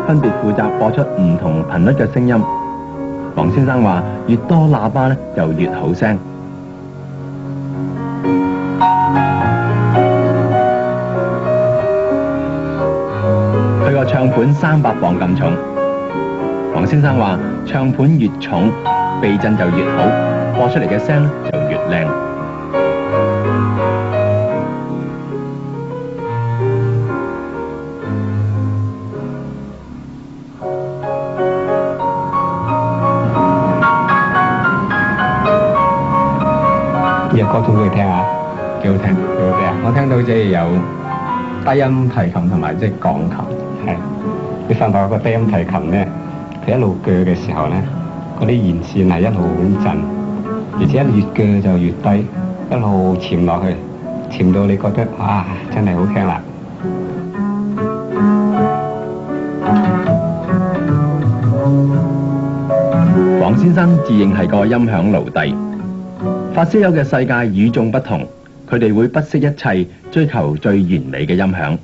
分別負責播出唔同頻率嘅聲音。黃先生話：越多喇叭咧就越好聲。佢個唱盤300磅咁重。黃先生話：唱盤越重，避震就越好，播出嚟嘅聲就越靚。呢個歌唱俾你聽下，幾好聽，幾好聽。我聽到即係有低音提琴同埋即係鋼琴，係你發覺個低音提琴咧，佢一路鋸嘅時候咧，嗰啲弦線係一路咁震，而且越鋸就越低，一路潛落去，潛到你覺得哇，真係好聽啦！黃先生自認係個音響奴隸。發燒友嘅世界與眾不同，佢哋會不惜一切追求最完美嘅音響。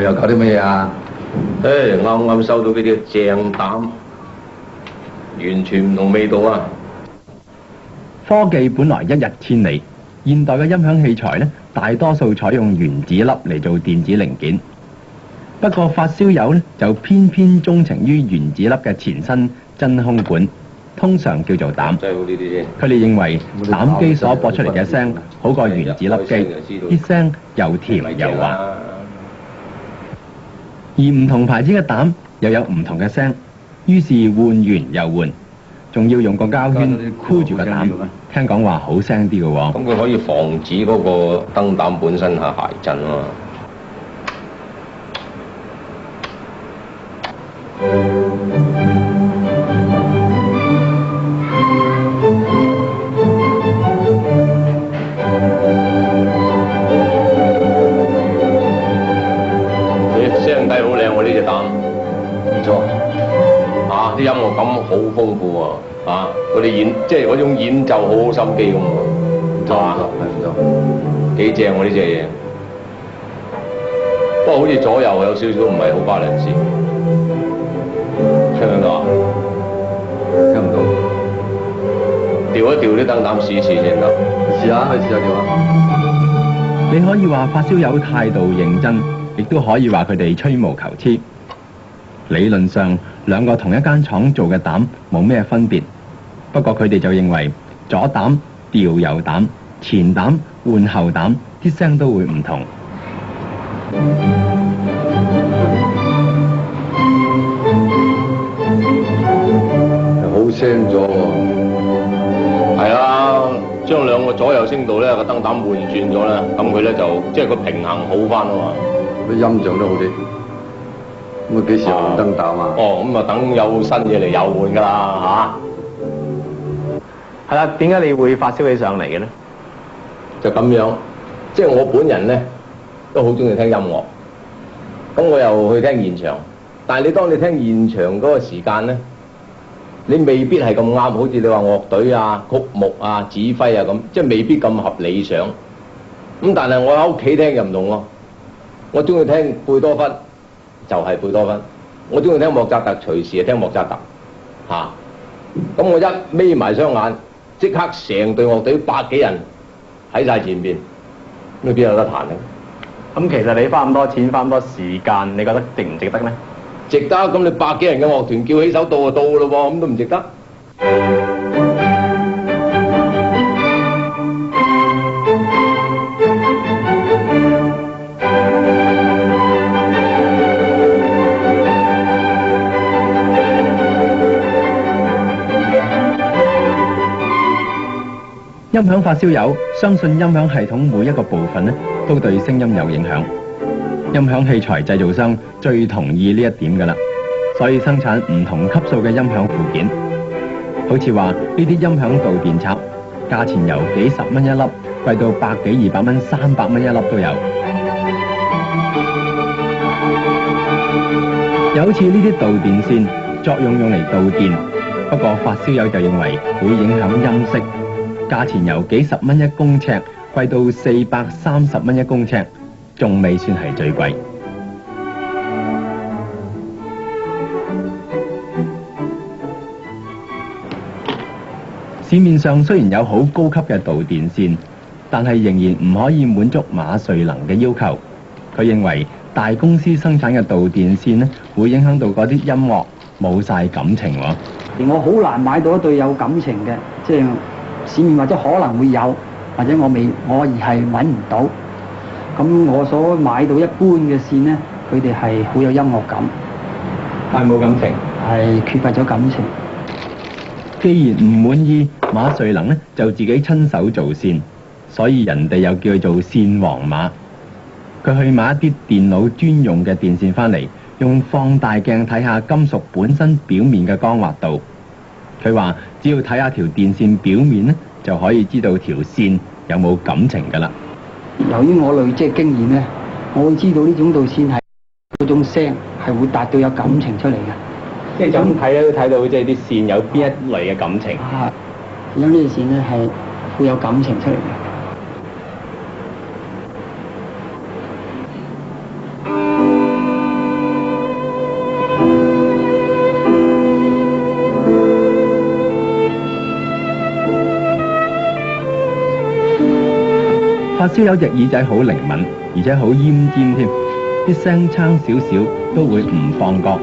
又搞啲乜嘢啊？啱啱收到呢啲正膽，完全唔同味道啊！科技本來一日千里，現代嘅音響器材呢，大多數採用原子粒嚟做電子零件。不過發燒友呢，就偏偏鍾情於原子粒嘅前身真空管，通常叫做膽。佢哋認為膽機所播出嚟嘅聲好過原子粒機，啲聲又甜又滑。而唔同牌子嘅膽又有唔同嘅聲，於是換完又換，仲要用個膠圈箍住個膽，聽講話好聲啲嘅喎。咁佢可以防止嗰個燈膽本身係諧震啊嘛。聲底好靚喎，呢隻膽唔錯啊！啲音樂感好豐富喎，嗰啲演即係嗰種演奏好好心機咁喎，係嘛？幾正喎呢隻嘢，不過好似左右有少少唔係好balance，聽唔聽到啊？聽唔到。調一調啲燈膽試一試先得。試下，去試下調下。你可以話發燒友態度認真，亦都可以話佢哋吹毛求疵。理論上，兩個同一間廠做嘅膽冇咩分別，不過佢哋就認為左膽調右膽，前膽換後膽，啲聲都會唔同。好聲咗喎。係啊，將兩個左右聲道咧個燈膽換轉咗咧，咁佢咧就即係個平衡好翻啊嘛。啲音像都好啲。咁啊幾時換燈膽啊？咁啊等有新嘢嚟又換㗎啦係啦，點解你會發燒起上嚟嘅咧？就咁樣，即係我本人咧都好中意聽音樂，咁我又去聽現場，但係當你聽現場嗰個時間咧，你未必係咁啱，好似你話樂隊啊、曲目啊、指揮啊咁，即係未必咁合理想。咁但係我喺屋企聽又唔同喎，我中意聽貝多芬就係貝多芬，我中意聽莫扎特隨時係聽莫扎特嚇。咁我一眯埋雙眼，即刻成隊樂隊百幾人喺晒前邊，咁邊有得彈咧？咁其實你花咁多錢，花咁多時間，你覺得值唔值得咧？值得，咁你百幾人嘅樂團叫起手到就到咯喎，咁都唔值得。音響發燒友相信音響系統每一個部分呢，都對聲音有影響。音響器材製造商最同意呢一點㗎啦，所以生產唔同級數嘅音響附件。好似話呢啲音響導電插，價錢由幾十蚊一粒，貴到百幾200蚊、300蚊一粒都有。又好似呢啲導電線，作用嚟導電，不過發燒友就認為會影響音色。價錢由幾十蚊一公尺，貴到430蚊一公尺，仲未算係最貴。市面上雖然有好高級嘅導電線，但係仍然唔可以滿足馬瑞能嘅要求。佢認為大公司生產嘅導電線呢，會影響到嗰啲音樂冇晒感情喎。我好難買到一對有感情嘅，即係市面或者可能會有，或者我而係揾唔到。咁我所買到一般嘅線呢，佢哋係好有音樂感，但係冇感情。係缺乏咗感情。既然唔滿意，馬瑞能呢就自己親手做線，所以人哋又叫佢做線王馬。佢去買一啲電腦專用嘅電線返嚟，用放大鏡睇下金屬本身表面嘅光滑度。佢話只要睇下條電線表面呢，就可以知道條線有冇感情㗎啦。由於我累積經驗呢，我會知道呢種導線係嗰種聲係會達到有感情出嚟嘅。即係就咁睇咧，都睇到即係啲線有邊一類嘅感情。啊，有呢條線呢係會有感情出嚟嘅。發燒友隻耳仔好靈敏，而且好奄尖添，啲聲差少少都會唔放覺。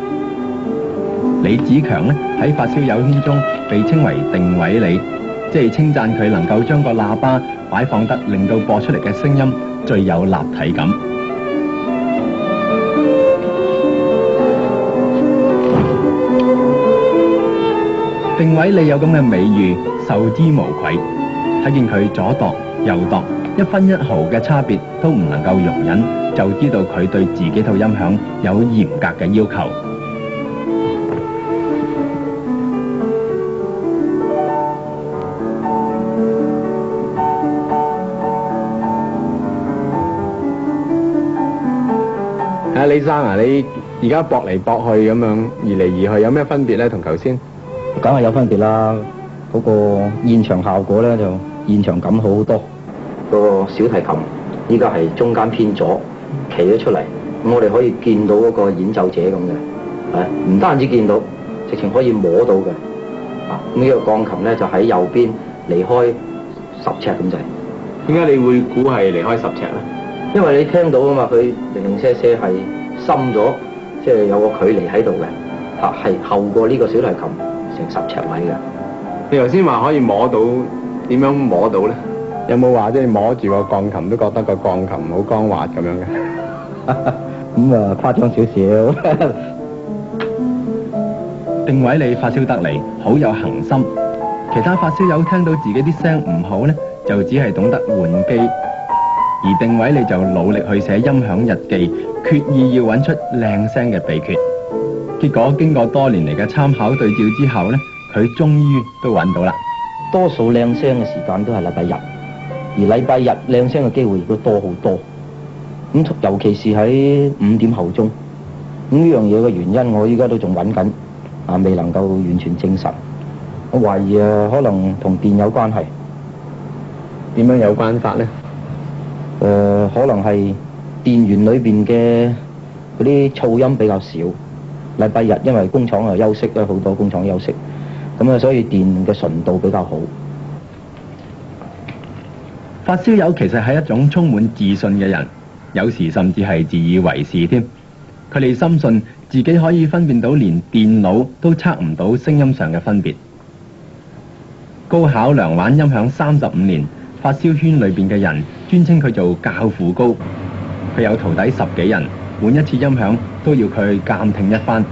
李子強呢喺發燒友圈中被稱為定位李，即係稱讚佢能夠將個喇叭擺放得令到播出嚟嘅聲音最有立體感。定位李有咁嘅美譽，受之無愧。睇見佢左度右度，一分一毫嘅差別都唔能夠容忍，就知道佢對自己套音響有嚴格嘅要求。李生啊，你而家駁嚟駁去咁樣移嚟移去，有咩分別咧？同頭先？梗係有分別啦，嗰個現場效果咧就現場感好好多。個小提琴依家係中間偏左企咗出嚟，咁我哋可以見到嗰個演奏者咁嘅，唔單止見到，直情可以摸到嘅。咁呢個鋼琴咧就喺右邊離開10尺咁滯。點解你會估係離開10尺咧？因為你聽到啊嘛，佢零零舍舍係深咗，即係有個距離喺度嘅，係後過呢個小提琴成10尺位嘅。你頭先話可以摸到，點樣摸到咧？有冇話即係摸住個鋼琴都覺得個鋼琴好光滑咁樣嘅？咁啊誇張少少。定位李發燒得嚟好有恒心，其他發燒友聽到自己啲聲唔好呢，就只係懂得換機。而定位你就努力去寫音響日記，決意要揾出靚聲嘅秘訣。結果經過多年嚟嘅參考對照之後呢，佢終於都揾到啦。多數靚聲嘅時間都係禮拜日，而禮拜日靚聲嘅機會亦都多好多。咁尤其是喺5點後鐘，咁呢樣嘢嘅原因我依家都仲揾緊，未能夠完全證實。我懷疑可能同電有關係。點樣有關法呢？可能係電源裏邊嘅嗰啲噪音比較少。禮拜日因為工廠休息好多工廠休息，咁所以電嘅純度比較好。發燒友其實係一種充滿自信嘅人，有時甚至係自以為是添。佢哋深信自己可以分辨到連電腦都測唔到聲音上嘅分別。高考量玩音響35年，發燒圈裏邊嘅人專稱佢做教父高。佢有徒弟10幾人，換一次音響都要佢鑑聽一番。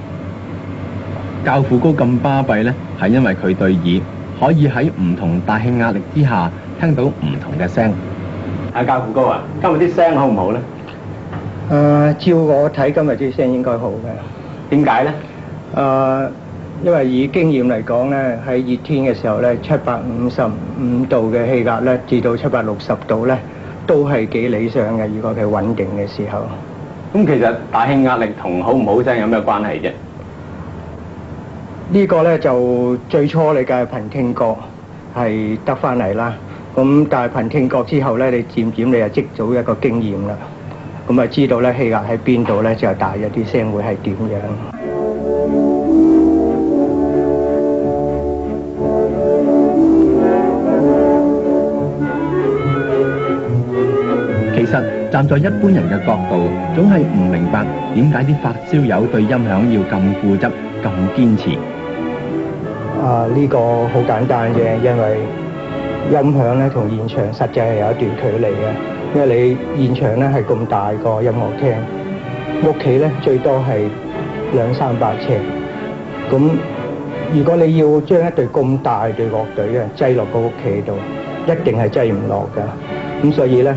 教父高咁巴閉呢，係因為佢對耳可以喺唔同大氣壓力之下聽到唔同嘅聲。教父高啊，今日啲聲好唔好呢？照我睇今日啲聲應該好嘅。點解呢？因為以經驗嚟講咧，喺熱天嘅時候咧，755度嘅氣壓咧，至到760度咧，都係幾理想嘅。如果佢穩定嘅時候，咁其實大氣壓力同好唔好聲有咩關係啫？呢個咧就最初你嘅憑聽覺係得翻嚟啦。咁但係憑聽覺之後咧，你漸漸你就積組一個經驗啦。咁啊知道咧氣壓喺邊度咧，就大約啲聲會係點樣。其實站在一般人嘅角度，總係唔明白點解啲發燒友對音響要咁固執、咁堅持。呢個好簡單嘅，因為音響咧同現場實際係有一段距離嘅。因為你現場咧係咁大個音樂廳，屋企咧最多係200-300尺。咁如果你要將一隊咁大隊樂隊啊擠落個屋企度，一定係擠唔落㗎。咁所以咧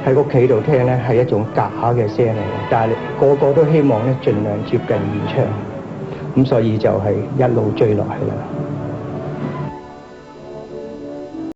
喺屋企度聽咧係一種假嘅聲嚟嘅，但係個個都希望咧盡量接近現場。咁所以就係一路追落去啦。